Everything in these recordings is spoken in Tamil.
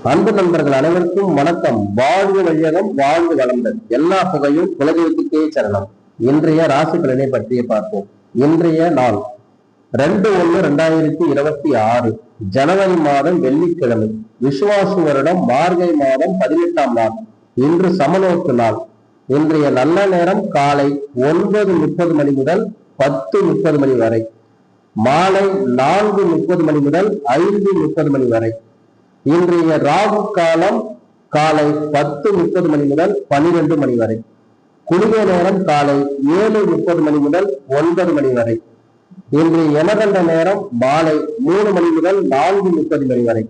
அன்பு நண்பர்கள் அனைவருக்கும் வணக்கம். வாழ்வு வையகம், வாழ்வு வளம்பெறும். எல்லா புகையும் உலகத்துக்கே சரணம். இன்றைய ராசி பலனை பற்றிய பார்ப்போம். இன்றைய நாள் 2/1/2026 ஜனவரி மாதம் வெள்ளிக்கிழமை, விசுவாசு வருடம் மார்கழி மாதம் 18ஆம் நாள். இன்று சமநோக்கு நாள். இன்றைய நல்ல நேரம் காலை 9:30 மணி முதல் 10:30 மணி வரை, மாலை 4:30 மணி முதல் 5:30 மணி வரை. இன்றைய ராகு காலம் காலை 10:30 மணி முதல் 12 மணி வரை. குளிகை நேரம் காலை 7:30 மணி முதல் 9 மணி வரை. இன்றைய யமகண்ட நேரம் மாலை 3 மணி முதல் 4:30 மணி வரை.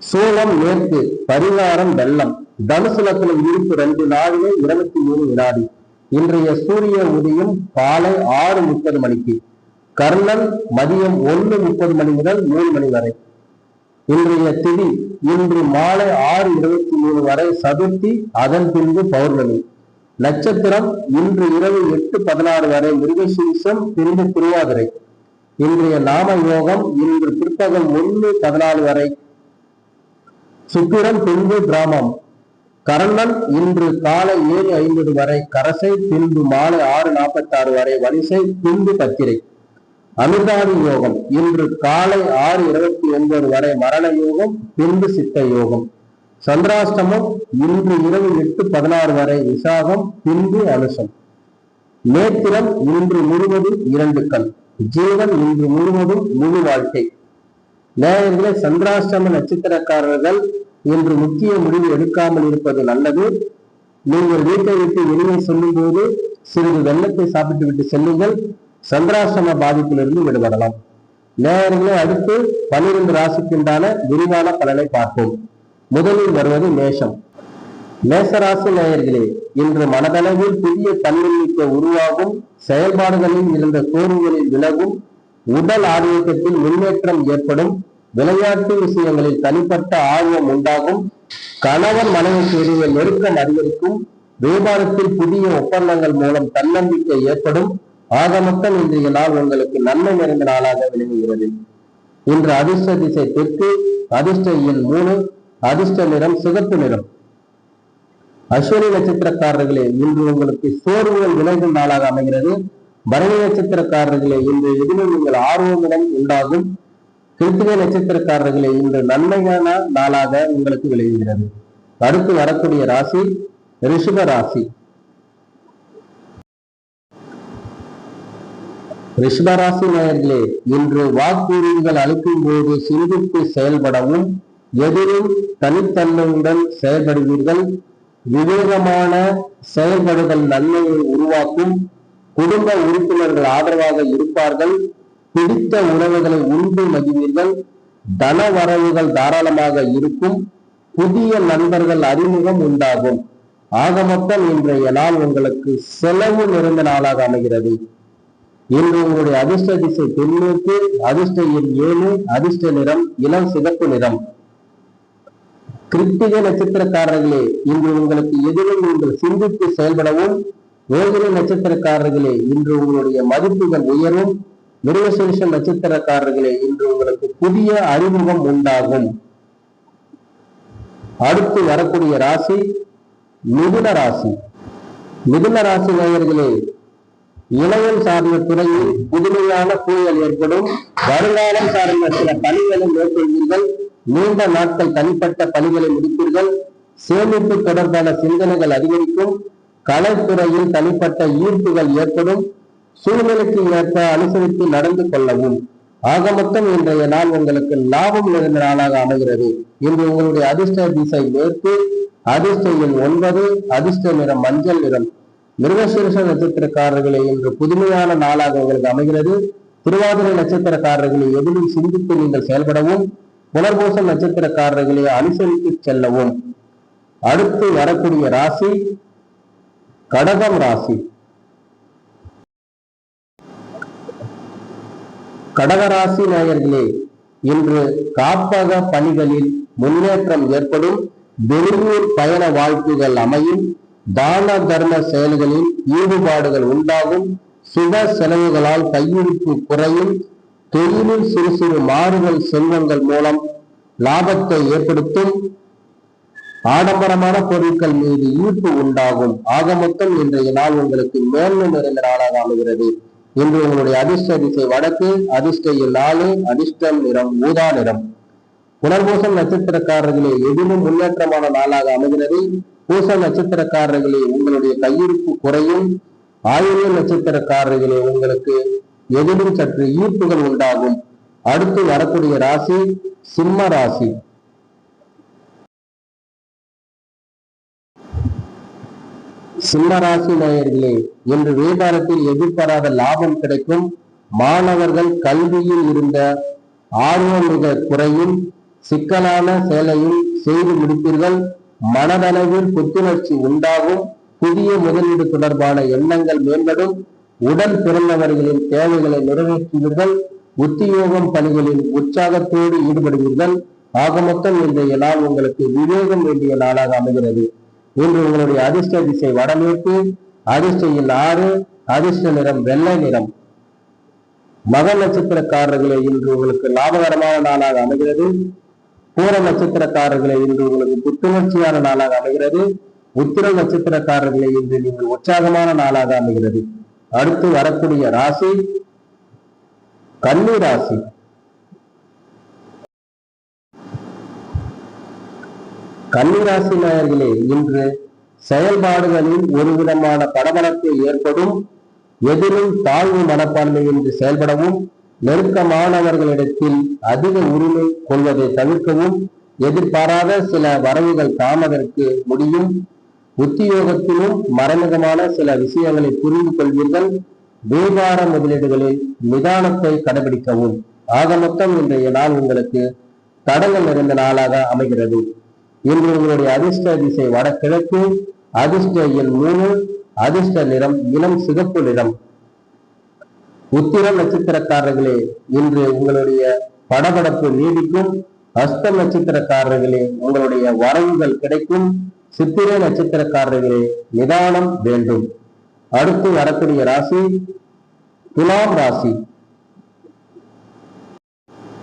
சூலம் மேற்கு, பரிகாரம் வெள்ளம். தனுசு லக்னம் இருப்பு 2 நாளிலே 23 வினாடி. இன்றைய சூரிய உதயம் காலை 6:30 மணிக்கு. கர்ணன் மதியம் 1:30 மணி முதல் 3 மணி வரை. இன்றைய திதி இன்று மாலை 6:23 வரை சதுர்த்தி, அதன் பின்பு பௌர்ணமி. நட்சத்திரம் இன்று இரவு 8:16 வரை மிருகசீரிஷம், பின்பு திருவாதிரை. இன்றைய நாம யோகம் இன்று பிற்பகல் 1:14 வரை சுக்கிரன், பின்பு பிராமம். கர்ணன் இன்று காலை 7:50 வரை கரசை, பின்பு மாலை 6:46 வரை வலிசை, பின்பு பத்திரை. அமிர்தாதி யோகம் இன்று காலை 6:29 வரை மரண யோகம், பின்பு சித்த யோகம். சந்திராஷ்டமம் இன்று இரவு 8:16 வரை விசாகம், பின்பு அனுசம். நேத்திரம் இன்று முழுவதும் 2 கண். ஜீவன் இன்று முழுவதும் முழு வாழ்க்கை. நேயர்களே, சந்திராஷ்டம நட்சத்திரக்காரர்கள் இன்று முக்கிய முடிவு எடுக்காமல் இருப்பது நல்லது. நீங்கள் வீட்டை விட்டு வெளியே செல்லும் போது சிறிது வெள்ளத்தை சாப்பிட்டு விட்டு செல்லுங்கள். சந்திராஷ்டம பாதிப்பிலிருந்து விடுபடலாம். நேயர்களே, அடுத்து 12 ராசிக்குண்டான விரிவான பலனை பார்ப்போம். முதலில் வருவது மேஷம். மேசராசி நேயர்களே, இன்று மனதளவில் புதிய தன்னம்பிக்கை உருவாகும். செயல்பாடுகளில் இருந்த சோர்வுகளில் விலகும். உடல் ஆரோக்கியத்தில் முன்னேற்றம் ஏற்படும். விளையாட்டு விஷயங்களில் தனிப்பட்ட ஆர்வம் உண்டாகும். கணவன் மனைவிக்கு இடையே நெருக்கம் அதிகரிக்கும். வியாபாரத்தில் புதிய ஒப்பந்தங்கள் மூலம் தன்னம்பிக்கை ஏற்படும். ஆக மொத்தம் இன்றைய நாள் உங்களுக்கு நன்மை நிறைந்த நாளாக விளங்குகிறது. இன்று அதிர்ஷ்ட திசை தெற்கு, அதிர்ஷ்ட எண் 3, அதிர்ஷ்ட நிறம் சிகப்பு நிறம். அஸ்வினி நட்சத்திரக்காரர்களே, இன்று உங்களுக்கு சோர்வுகள் விலகும் நாளாக அமைகிறது. பரணி நட்சத்திரக்காரர்களே, இன்று எதிலும் நீங்கள் ஆர்வமுடன் உண்டாகும். கிருத்திகை நட்சத்திரக்காரர்களே, இன்று நன்மையான நாளாக உங்களுக்கு விளங்குகிறது. அடுத்து வரக்கூடிய ராசி ரிஷப ராசி. ரிஷபராசி நேயர்களே, இன்று வாக்குறுதிகள் அளிக்கும் போது சிந்தித்து செயல்படவும், எதிரும் தனித்தன்மையுடன் செயல்படுவீர்கள். விவேகமான செயல்படுதல் நன்மையை உருவாக்கும். குடும்ப உறுப்பினர்கள் ஆதரவாக இருப்பார்கள். பிடித்த உணவுகளை உண்டு மகிழ்வீர்கள். தன வரவுகள் தாராளமாக இருக்கும். புதிய நண்பர்கள் அறிமுகம் உண்டாகும். ஆக மொத்தம் இன்றைய நாள் உங்களுக்கு செலவு நிறைந்த நாளாக அமைகிறது. இன்று உங்களுடைய அதிர்ஷ்ட திசை தென்மேற்கு, அதிர்ஷ்ட எண் 7, அதிர்ஷ்ட நிறம் இளம் சிகப்பு நிறம். கிருத்திகை நட்சத்திரக்காரர்களே, இன்று உங்களுக்கு எதிரும் நீங்கள் சிந்தித்து செயல்படவும். ரோகிணி நட்சத்திரக்காரர்களே, இன்று உங்களுடைய மதிப்புகள் உயரும். மிருகசீரிஷம் நட்சத்திரக்காரர்களே, இன்று உங்களுக்கு புதிய அறிமுகம் உண்டாகும். அடுத்து வரக்கூடிய ராசி மிதுன ராசி. மிதுன ராசி நேயர்களே, இளையம் சார்ந்த துறையில் புதுமையான சூழல் ஏற்படும். வருங்காலம் சார்ந்த சில பணிகளை மேற்கொள்வீர்கள். நீண்ட நாட்கள் தனிப்பட்ட பணிகளை முடிப்பீர்கள். சேமிப்பு தொடர்பான சிந்தனைகள் அதிகரிக்கும். கலைத்துறையில் தனிப்பட்ட ஈர்ப்புகள் ஏற்படும். சூழ்நிலைக்கு ஏற்ப அனுசரித்து நடந்து கொள்ளவும். ஆக மொத்தம் இன்றைய நாள் உங்களுக்கு லாபம் நிறைந்த நாளாக அமைகிறது. இன்று உங்களுடைய அதிர்ஷ்ட திசை மேற்கு, அதிர்ஷ்ட எண் 9, அதிர்ஷ்ட நிறம் மஞ்சள் நிறம். மிருகசீரிஷ நட்சத்திரக்காரர்களே, இன்று புதுமையான நாளாக உங்களுக்கு அமைகிறது. திருவாதிரை நட்சத்திரக்காரர்களை எதிலும் சிந்தித்து நீங்கள் செயல்படவும். புனர்பூசம் நட்சத்திரக்காரர்களை அனுசரித்து செல்லவும். அடுத்து வரக்கூடிய ராசி கடகம் ராசி. கடகராசி நேயர்களே, இன்று காப்பக பணிகளில் முன்னேற்றம் ஏற்படும். வெளியூர் பயண வாய்ப்புகள் அமையும். தான தர்ம செயல்களில் ஈடுபாடுகள் உண்டாகும். சுப செலவுகளால் கையிருப்பு குறையும். தொழிலில் சிறு சிறு மாறுதல் செல்வங்கள் மூலம் லாபத்தை ஏற்படுத்தும். ஆடம்பரமான பொருட்கள் மீது ஈர்ப்பு உண்டாகும். ஆக மொத்தம் இன்றைய நாள் உங்களுக்கு மேன்மை நிறைந்த நாளாக அமைகிறது. இன்று உங்களுடைய அதிர்ஷ்ட திசை வடக்கு, அதிர்ஷ்ட எண் 4, அதிர்ஷ்டம் நிறம் ஊதா நிறம். புனர்பூசம் நட்சத்திரக்காரர்களே எதிலும் முன்னேற்றமான நாளாக அமைகிறது. பூச நட்சத்திரக்காரர்களே உங்களுடைய கையிருப்பு குறையும். ஆயுள்ய நட்சத்திரக்காரர்களே உங்களுக்கு எதிலும் சற்று ஈர்ப்புகள் உண்டாகும். அடுத்து வரக்கூடிய ராசி சிம்ம ராசி. சிம்ம ராசி நேயர்களே, இன்று வியாபாரத்தில் எதிர்பாராத லாபம் கிடைக்கும். மாணவர்கள் கல்வியில் இருந்த ஆர்வம் மிக குறையும். சிக்கலான செயலையும் செய்து முடிப்பீர்கள். மனதளவில் புத்துணர்ச்சி உண்டாகும். புதிய முதலீடு தொடர்பான எண்ணங்கள் மேம்படும். உடன் பிறந்தவர்களின் தேவைகளை நிறைவேற்றுவீர்கள். உத்தியோகம் பணிகளில் உற்சாகத்தோடு ஈடுபடுவீர்கள். ஆக மொத்தம் இன்றைய நாள் உங்களுக்கு விவேகம் வேண்டிய நாளாக அமைகிறது. இன்று உங்களுடைய அதிர்ஷ்ட திசை வடமேற்கு, அதிர்ஷ்ட எண் 6, அதிர்ஷ்ட நிறம் வெள்ளை நிறம். மக நட்சத்திரக்காரர்களே இன்று உங்களுக்கு லாபகரமான நாளாக அமைகிறது. பூர நட்சத்திரக்காரர்களே இன்று உங்களுக்கு புத்துணர்ச்சியான நாளாக அமைகிறது. உத்திர நட்சத்திரக்காரர்களே இன்று நீங்கள் உற்சாகமான நாளாக அமைகிறது. அடுத்து வரக்கூடிய ராசி கன்னி ராசி. கன்னிராசி நேயர்களே, இன்று செயல்பாடுகளில் ஒரு விதமான படபடப்பு ஏற்படும். எதிலும் தாழ்வு மனப்பான்மை என்று செயல்படவும், நெருக்கமானவர்களிடத்தில் அதிக உரிமை கொள்வதை தவிர்க்கவும், எதிர்பாராத சில வரவுகள் தாமதற்கு முடியும். உத்தியோகத்திலும் மறைமுகமான சில விஷயங்களை புரிந்து கொள்வீர்கள். வியாபார முதலீடுகளில் நிதானத்தை கடைபிடிக்கவும். ஆக மொத்தம் இன்றைய நாள் உங்களுக்கு தடங்கள் நிறைந்த நாளாக அமைகிறது. இன்று உங்களுடைய அதிர்ஷ்ட திசை வடகிழக்கு, அதிர்ஷ்ட எண் 3, அதிர்ஷ்ட நிறம் இளம் சிகப்பு நிறம். உத்திர நட்சத்திரக்காரர்களே இன்று உங்களுடைய படபடப்பு நீடிக்கும். ஹஸ்த நட்சத்திரக்காரர்களே உங்களுடைய வரவுகள் கிடைக்கும். சித்திரை நட்சத்திரக்காரர்களே நிதானம் வேண்டும். அடுத்து வரக்கூடிய ராசி துலாம் ராசி.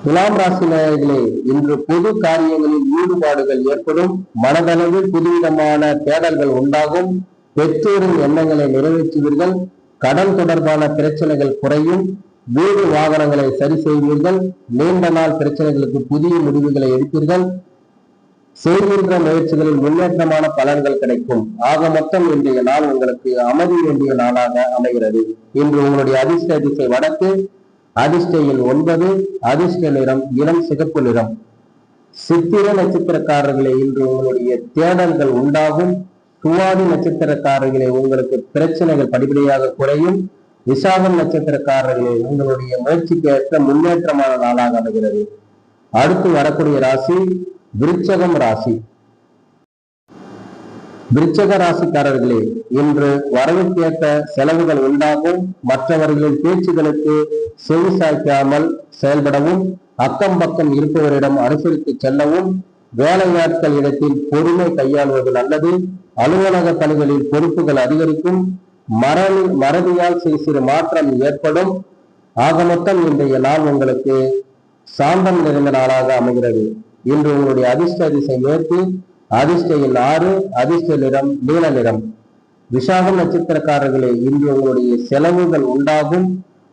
துலாம் ராசி நேயர்களே, இன்று பொது காரியங்களில் ஈடுபாடுகள் ஏற்படும். மனதளவில் புதுவிதமான தேடல்கள் உண்டாகும். பெற்றோரின் எண்ணங்களை நிறைவேற்றுவீர்கள். கடன் தொடர்பான பிரச்சனைகள் குறையும். வீடு வாகனங்களை சரி செய்வீர்கள். நீண்ட நாள் பிரச்சனைகளுக்கு புதிய முடிவுகளை எடுப்பீர்கள். செய்கின்ற முயற்சிகளில் முன்னேற்றமான பலன்கள் கிடைக்கும். ஆக மொத்தம் இன்றைய நாள் உங்களுக்கு அமைதி வேண்டிய நாளாக அமைகிறது. இன்று உங்களுடைய அதிர்ஷ்ட திசை வடக்கு, அதிர்ஷ்ட எண் 9, அதிர்ஷ்ட நிறம் இளம் சிகப்பு நிறம். சித்திர நட்சத்திரக்காரர்களே இன்று உங்களுடைய தேடல்கள் உண்டாகும். சுவாதி நட்சத்திரக்காரர்களே உங்களுக்கு பிரச்சனைகள் படிப்படியாக குறையும். விசாகம் நட்சத்திரக்காரர்களே உங்களுடைய முயற்சிக்கு ஏற்ற முன்னேற்றமான நாளாக அமைகிறது. அடுத்து வரக்கூடிய ராசி விருச்சகம் ராசி. விருச்சக ராசிக்காரர்களே இன்று வரவுக்கேற்ற செலவுகள் உண்டாகும். மற்றவர்களின் பேச்சுகளுக்கு செவி சாய்க்காமல் செயல்படவும், அக்கம் பக்கம் இருப்பவரிடம் அனுசரித்து செல்லவும், வேலையாட்கள் இடத்தில் பொறுமை கையாள்வது நல்லது. அலுவலக பணிகளில் பொறுப்புகள் அதிகரிக்கும். மறதியால் சிறு மாற்றம் ஏற்படும். ஆக மொத்தம் இன்றைய நாள் உங்களுக்கு சாந்தம் நிறைந்த நாளாக அமைகிறது. இன்று உங்களுடைய அதிர்ஷ்ட திசை மேற்கு, அதிர்ஷ்ட எண் 6, அதிர்ஷ்ட நிறம் நீல நிறம். விசாகம் நட்சத்திரக்காரர்களே இன்று உங்களுடைய செலவுகள் உண்டாகும்.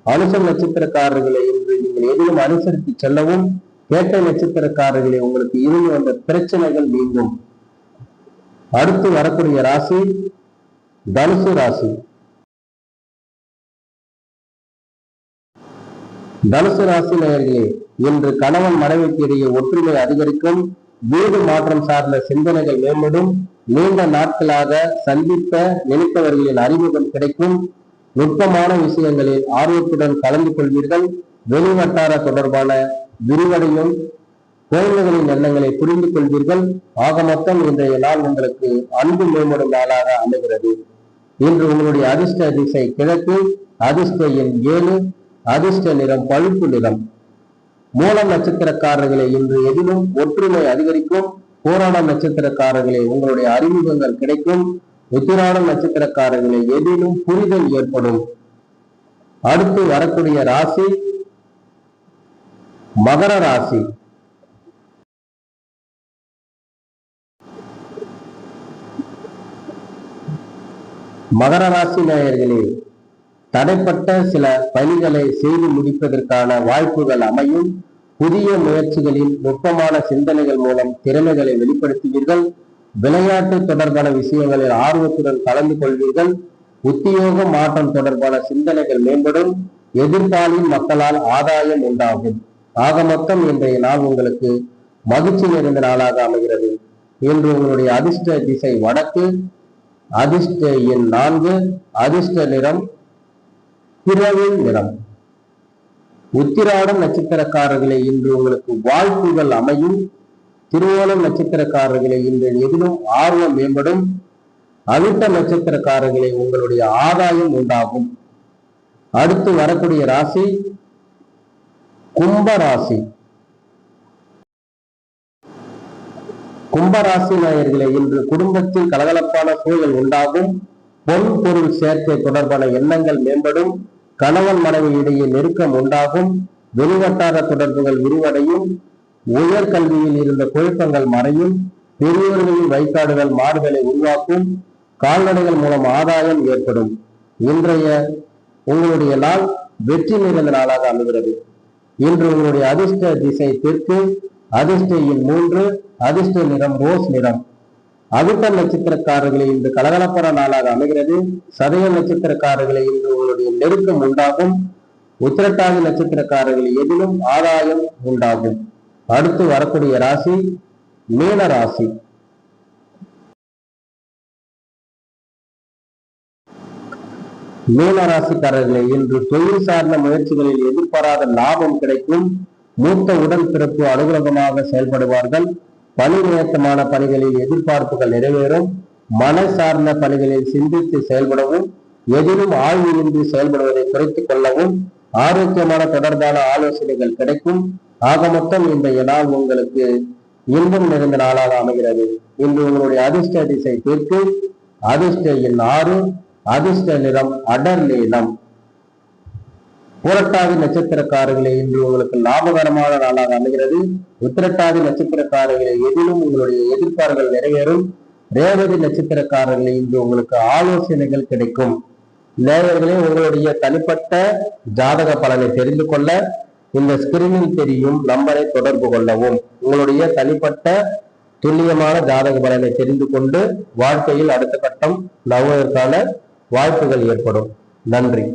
அனுசம் நட்சத்திரக்காரர்களே இன்று நீங்கள் எதிலும் அனுசரித்து செல்லவும், கேட்டை நட்சத்திரக்காரர்களே உங்களுக்கு இருந்து வந்த பிரச்சனைகள் நீங்கும். அடுத்து வரக்கூடிய ராசி தனுசு ராசி. தனுசு ராசி நேயர்களே இன்று கணவன் மனைவிக்கு இடையே ஒற்றுமை அதிகரிக்கும். வீடு மாற்றம் சார்ந்த சிந்தனைகள் மேம்படும். நீண்ட நாட்களாக சந்தித்த நினைத்தவர்களின் அறிமுகம் கிடைக்கும். நுட்பமான விஷயங்களில் ஆர்வத்துடன் கலந்து கொள்வீர்கள். வெளிவட்டார தொடர்பான விரிவடையும். குழந்தைகளின் எண்ணங்களை புரிந்து கொள்வீர்கள். ஆக மொத்தம் இன்றைய நாள் உங்களுக்கு அன்பு மேம்படும் நாளாக அமைகிறது. இன்று உங்களுடைய அதிர்ஷ்ட திசை கிழக்கு, அதிர்ஷ்ட எண் 7, அதிர்ஷ்ட நிறம் பழுப்பு நிறம். மூலம் நட்சத்திரக்காரர்களே இன்று எதிலும் ஒற்றுமை அதிகரிக்கும். பூராடம் நட்சத்திரக்காரர்களே உங்களுடைய அறிமுகங்கள் கிடைக்கும். உத்திராடம் நட்சத்திரக்காரர்களே எதிலும் புரிதல் ஏற்படும். அடுத்து வரக்கூடிய ராசி மகர ராசி. மகர ராசி நேயர்களே, தடைப்பட்ட சில பணிகளை செய்து முடிப்பதற்கான வாய்ப்புகள் அமையும். புதிய முயற்சிகளில் நுட்பமான சிந்தனைகள் மூலம் திறமைகளை வெளிப்படுத்துவீர்கள். விளையாட்டு தொடர்பான விஷயங்களில் ஆர்வத்துடன் கலந்து கொள்வீர்கள். உத்தியோக மாற்றம் தொடர்பான சிந்தனைகள் மேம்படும். எதிர்காலின் மக்களால் ஆதாயம் உண்டாகும். ஆக மொத்தம் இன்றைய நாள் உங்களுக்கு மகிழ்ச்சி நிறைந்த நாளாக அமைகிறது. இன்று உங்களுடைய அதிர்ஷ்ட திசை வடக்கு, அதிர்ஷ்ட எண் 4, அதிர்ஷ்ட நிறம் பிறவி நிறம். உத்திராடம் நட்சத்திரக்காரர்களே, இன்று உங்களுக்கு வாய்ப்புகள் அமையும். திருவோணம் நட்சத்திரக்காரர்களே, இன்று எதிலும் ஆர்வம் மேம்படும். அவிட்ட நட்சத்திரக்காரர்களே, உங்களுடைய ஆதாயம் உண்டாகும். அடுத்து வரக்கூடிய ராசி கும்பராசி. கும்பராசி நேயர்களே, இன்று குடும்பத்தில் கலகலப்பான சூழல் உண்டாகும். பொன் பொருள் சேர்க்கை தொடர்பான எண்ணங்கள் மேம்படும். கணவன் மனைவி இடையே நெருக்கம் உண்டாகும். வெளிவட்டார தொடர்புகள் விரிவடையும். உயர்கல்வியில் இருந்த குழப்பங்கள் மறையும். பெரியோர்களின் வைக்காடுகள் மாறுதலை உருவாக்கும். கால்நடைகள் மூலம் ஆதாயம் ஏற்படும். இன்றைய உங்களுடைய நாள் வெற்றி நிறைந்த நாளாக அமைகிறது. இன்று உங்களுடைய அதிர்ஷ்ட திசை தெற்கு, அதிர்ஷ்ட எண் 3, அதிர்ஷ்ட நிறம் ரோஸ் நிறம். அவிட்ட நட்சத்திரக்காரர்களை இன்று கலகலப்பான நாளாக அமைகிறது. சதய நட்சத்திரக்காரர்களை இன்று உங்களுடைய நெருக்கம் உண்டாகும். உத்திரட்டாதி நட்சத்திரக்காரர்கள் எதிலும் ஆதாயம் உண்டாகும். அடுத்து வரக்கூடிய ராசி மீன ராசி. மீன ராசிக்காரர்களே, இன்று தொழில் சார்ந்த முயற்சிகளில் எதிர்பாராத லாபம் கிடைக்கும். மூத்த உடன்பிறப்பு அனுகூலமாக செயல்படுவார்கள். பணி நியத்தமான பணிகளில் எதிர்பார்ப்புகள் நிறைவேறும். மன சார்ந்த பணிகளில் சிந்தித்து செயல்படவும், எதிலும் ஆய்வின்றி செயல்படுவதை குறைத்துக் கொள்ளவும், ஆரோக்கியமான தொடர்பான ஆலோசனைகள் கிடைக்கும். ஆக மொத்தம் இன்றைய நாள் உங்களுக்கு இன்பம் நிறைந்த நாளாக அமைகிறது. இன்று உங்களுடைய அதிர்ஷ்ட திசை தெற்கு, அதிர்ஷ்ட எண் 6, அதிர்ஷ்ட நிறம் அடர் நீலம். புரட்டாதி நட்சத்திரக்காரர்களே, இன்று உங்களுக்கு லாபகரமான நாளாக அமைகிறது. உத்திரட்டாதி நட்சத்திரக்காரர்களே, எதிலும் உங்களுடைய எதிர்பார்ப்புகள் நிறைவேறும். ரேவதி நட்சத்திரக்காரர்களே, இன்று உங்களுக்கு ஆலோசனைகள் கிடைக்கும். நேயர்களே, உங்களுடைய தனிப்பட்ட ஜாதக பலனை தெரிந்து கொள்ள இந்த ஸ்கிரீனில் தெரியும் நம்பரை தொடர்பு கொள்ளவும். உங்களுடைய தனிப்பட்ட துல்லியமான ஜாதக பலனை தெரிந்து கொண்டு வாழ்க்கையில் அடுத்த கட்டம் நகர்வதற்கான வாய்ப்புகள் ஏற்படும். நன்றி.